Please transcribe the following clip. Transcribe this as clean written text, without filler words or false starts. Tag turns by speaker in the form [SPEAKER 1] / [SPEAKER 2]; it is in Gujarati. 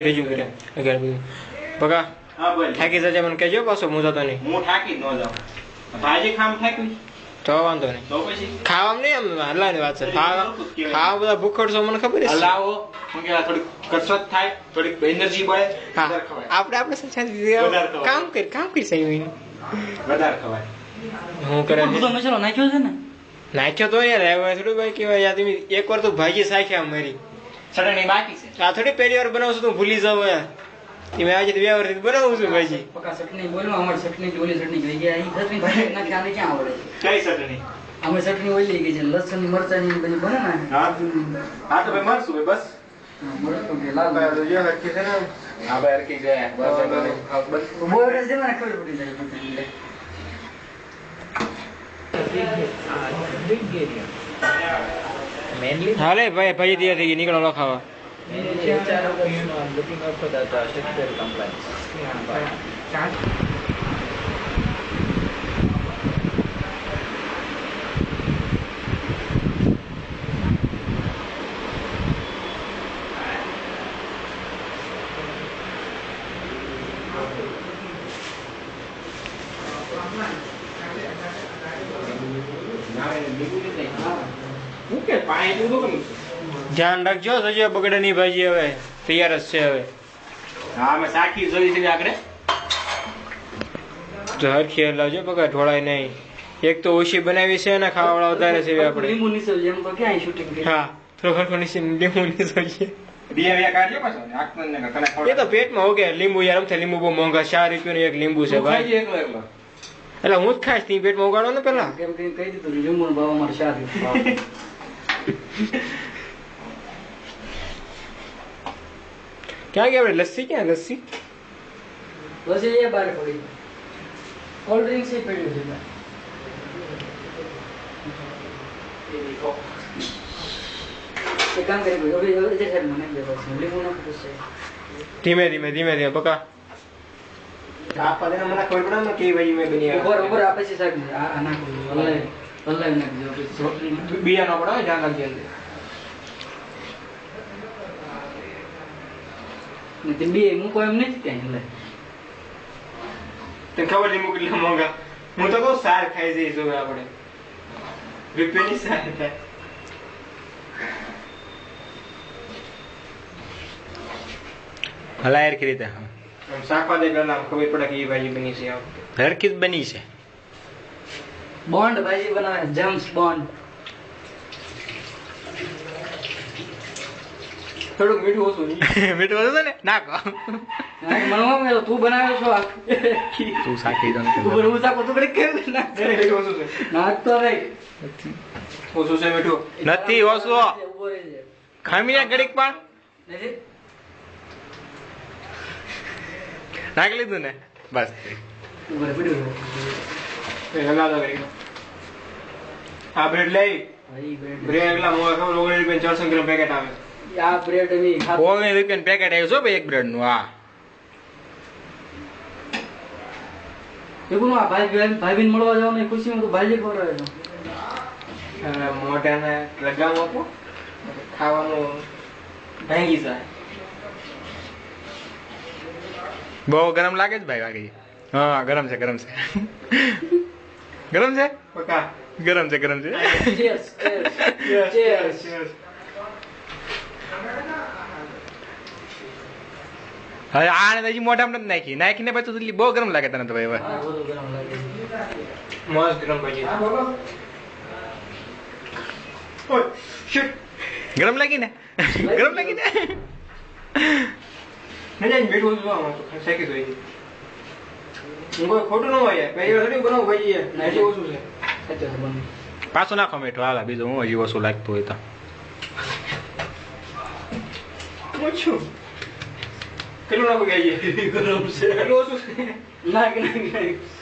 [SPEAKER 1] બીજું કરે અગિયાર બીજું બકા
[SPEAKER 2] હા બોલ
[SPEAKER 1] થાકી જજે મને કહેજો પાછો હું જતો નહીં
[SPEAKER 2] હું થાકી ન જાઉં ભાજી ખામ થાકી
[SPEAKER 1] તો વાંધો નહીં
[SPEAKER 2] તો પછી
[SPEAKER 1] ખાવામાં નહીં એમ હલાની વાત છે ખાવા બધા ભૂખડ છો મને ખબર છે
[SPEAKER 2] હલાવો હું કે થોડી કસરત થાય થોડી એનર્જી મળે
[SPEAKER 1] હા
[SPEAKER 2] વધારે ખવાય
[SPEAKER 1] આપણે શાંતિ
[SPEAKER 2] વધારે ખવાય.
[SPEAKER 1] કામ કરી સહી
[SPEAKER 2] વધારે ખવાય
[SPEAKER 1] હું કરે
[SPEAKER 3] બધો મસાલો નાખ્યો છે ને
[SPEAKER 1] નાખ્યો તો યાર હવે થોડું ભાઈ કેવાય યાર તમે એકવાર તો ભાજી સાખ્યા મારી
[SPEAKER 2] ચટણી બાકી છે
[SPEAKER 1] આ થોડી પહેલી વાર બનાવશું તો ભૂલી જાવ યાર મેં આજે 2 વર્ષથી બનાવું છું ભાજી
[SPEAKER 3] પકા ચટણી બોલો અમારી ચટણી કે ઓલી ચટણી ગઈ ગયા ઈ ચટણી ભાઈ નાખી આને ક્યાં આવડે
[SPEAKER 2] કઈ ચટણી
[SPEAKER 3] અમે ચટણી ઓલી ગઈ છે લસણ ની મરચાં ની બધી બને ને
[SPEAKER 2] હા હા તો ભાઈ મરશું ભાઈ બસ
[SPEAKER 3] મરચું કે લાલ
[SPEAKER 2] હા ભાઈ હરકી ગયા બસ
[SPEAKER 3] બોલ છે મને ખબર પડી જાય
[SPEAKER 1] હાલે ભાઈ ભાજી તૈયાર થઈ ગઈ નીકળો લો ખાવા
[SPEAKER 4] looking out for that statutory compliance.
[SPEAKER 2] Okay પાણી જેવું તો
[SPEAKER 1] ધ્યાન રાખજો સજે બગડે ની ભાજી હવે તૈયાર જ છે હવે
[SPEAKER 2] હા મેં સાખી જોઈ છે આગળ
[SPEAKER 1] તો હરખી લાવજો બગા ઢોળાય નહીં એક તો ઓછી બનાવી છે અને ખાવાવાળા વધારે છે આપણે
[SPEAKER 3] લીંબુ ની સબ્જી એમ તો ક્યાં શૂટિંગ કરી
[SPEAKER 1] હા થોડો હરખો નીચે લીંબુ ની સબ્જી
[SPEAKER 2] બે કાઢજો પાછો આખને ને તને
[SPEAKER 1] એ
[SPEAKER 2] ખવડાવ
[SPEAKER 1] તો પેટમાં હો ગયા લીંબુ યાર આમ થાય લીંબુ બહુ મોંઘા 4 રૂપિયાનું એક લીંબુ છે ભાઈ
[SPEAKER 2] એકલો એકલો
[SPEAKER 1] એટલે હું જ ખાઈશ તી પેટમાં ઉગાડો ને પેલા
[SPEAKER 3] કેમ કે કહી દીધું લીંબુ નો ભાવ અમારે 4
[SPEAKER 1] ક્યાં ગયા આપણે લસ્સી ક્યાં લસ્સી
[SPEAKER 3] બસ એ બાર પડી કોલ્ડ ડ્રિંક્સ એ પડ્યું છે એ કામ કરી ભાઈ હવે જે સાહેબ મને દે બસ લીંબુ નો પૂછે
[SPEAKER 1] ધીમે ધીમે પકા
[SPEAKER 2] આ પદને મને ખબર પડે ને કેવી ભાજી મેં બની
[SPEAKER 3] ઉપર આપે છે સાહેબ આ નાખો અલ્લાહ નાખજો પછી
[SPEAKER 2] બીયા ન પડે ધ્યાન રાખજો અંદર
[SPEAKER 3] ને તે બે મૂકો એમ નથી ક્યાંય લે
[SPEAKER 1] તને ખબર લીંબુ કેટલા મોંઘા હું તો કહું સાર ખાઈ જઈશ હવે આપણે રૂપિયાની સાર થાય
[SPEAKER 4] હલાયર की રીતે
[SPEAKER 1] આમ શાકવા દે પેલા ખબર પડે કે એ ભાજી બની છે
[SPEAKER 4] હરકી જ બની છે
[SPEAKER 3] બોન્ડ ભાજી બનાવે જેમ્સ બોન્ડ
[SPEAKER 1] થોડુંક મીઠું ઓછું
[SPEAKER 4] મીઠું હતું ને નાખો
[SPEAKER 3] મને તું બનાવે છો
[SPEAKER 4] તું સાખી દો
[SPEAKER 3] તું હું સાકો તું કડી કેમ નાખ
[SPEAKER 1] મીઠું ઓછું છે
[SPEAKER 3] નાખતો નહીં
[SPEAKER 1] ઓછું છે મીઠું
[SPEAKER 4] નથી ઓછો
[SPEAKER 3] ઉભો રહેજે
[SPEAKER 4] ખામી ઘડીક પણ
[SPEAKER 3] નથી
[SPEAKER 4] નાખી લીધું ને બસ
[SPEAKER 3] ઉભો રહે પડ્યું
[SPEAKER 1] એ હલા દો કરી આ બ્રેડ લઈ
[SPEAKER 3] ભાઈ બ્રેડ
[SPEAKER 1] બ્રેડ એટલા મોંઘા ખબર 19 રૂપિયા 400 ગ્રામ પેકેટ આવે
[SPEAKER 3] આ બ્રેડ ની ખાતો
[SPEAKER 4] 19 રૂપિયાનું પેકેટ આવ્યું છો ભાઈ એક બ્રેડ નું હા
[SPEAKER 3] એવું આ ભાઈ મળવા જવાનું એ ખુશીમાં તો ભાજી ખવડાવે છે
[SPEAKER 1] મોઢાને લગામ આપો ખાવાનું ભાંગી જાય
[SPEAKER 4] બહુ ગરમ લાગે છે ભાઈ વાગી હા ગરમ છે ગરમ છે ગરમ છે
[SPEAKER 1] પકા
[SPEAKER 4] ગરમ છે ગરમ છે
[SPEAKER 3] ચીયર્સ ચીયર્સ
[SPEAKER 4] હવે આને તો હજી મોઢામાં નથી નાખી નાખીને પછી બહુ ગરમ લાગે તને તો ભાઈ હવે
[SPEAKER 3] આ બધું ગરમ લાગે
[SPEAKER 1] મસ્ત ગરમ ભાજી ઓય શિટ
[SPEAKER 4] ગરમ લાગી ને ગરમ લાગી ને
[SPEAKER 1] નહીં મીઠું ઓછું આમાં તો શેકી દો હું કોઈ ખોટું ન હોય પહેલી વાર થોડી બનાવું ભાજી યાર નાખી ઓછું છે
[SPEAKER 3] સાચો છે બંને
[SPEAKER 4] પાછું નાખો મીઠું હાલા બીજું હું હજી ઓછું લાગતું હોય તો
[SPEAKER 1] ઓછું કેટલું નાખું ભાજી
[SPEAKER 3] ગરમ છે
[SPEAKER 1] કેટલું ઓછું છે
[SPEAKER 3] નાખ નાખ નાખ